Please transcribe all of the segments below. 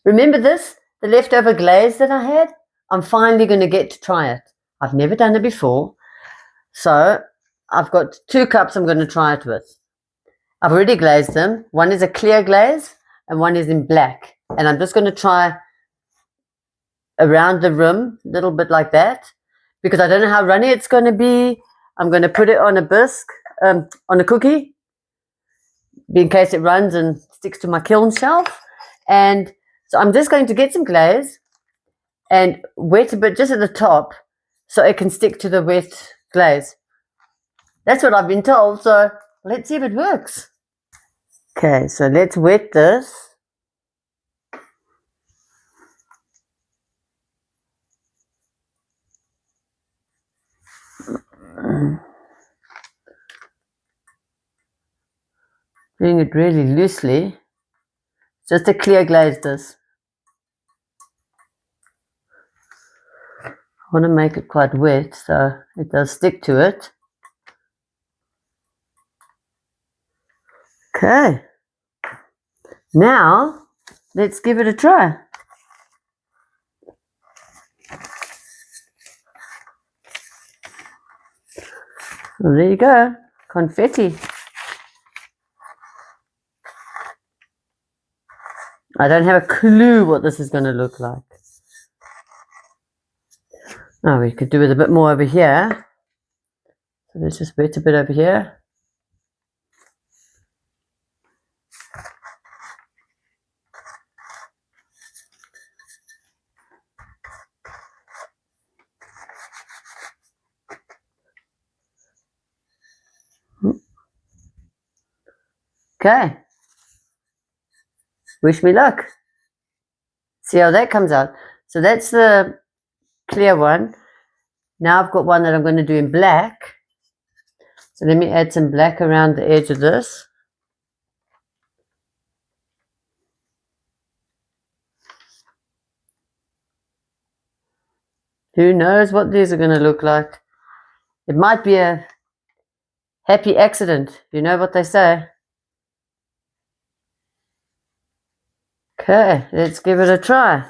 Remember this? The leftover glaze that I had? I'm finally going to get to try it. I've never done it before. So I've got 2 cups I'm going to try it with. I've already glazed them. One is a clear glaze and one is in black. And I'm just going to try around the rim, a little bit like that, because I don't know how runny it's going to be. I'm going to put it on a bisque, on a cookie, in case it runs and sticks to my kiln shelf. And so I'm just going to get some glaze and wet a bit just at the top so it can stick to the wet glaze. That's what I've been told, so let's see if it works. Okay, so let's wet this. Doing it really loosely. Just a clear glaze this. I want to make it quite wet so it does stick to it. Okay. Now, let's give it a try. Well, there you go. Confetti. I don't have a clue what this is going to look like. Oh, we could do it a bit more over here. So let's just wet a bit over here. Okay. Wish me luck. See how that comes out. So that's the clear one. Now I've got one that I'm going to do in black. So let me add some black around the edge of this. Who knows what these are going to look like? It might be a happy accident. You know what they say. Okay, let's give it a try.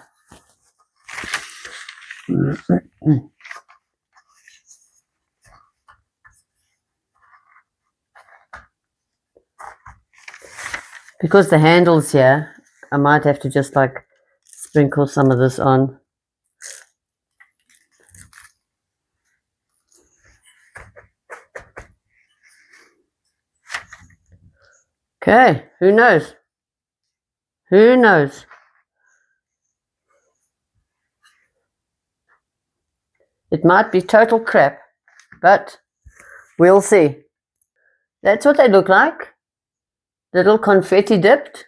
Because the handle's here, I might have to just like sprinkle some of this on. Okay, who knows? Who knows? It might be total crap, but we'll see. That's what they look like. Little confetti dipped.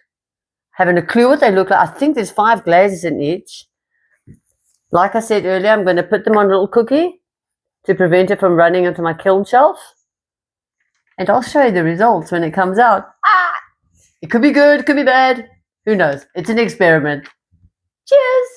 Haven't a clue what they look like. I think there's 5 glazes in each. Like I said earlier, I'm going to put them on a little cookie to prevent it from running onto my kiln shelf. And I'll show you the results when it comes out. It could be good, could be bad. Who knows? It's an experiment. Cheers!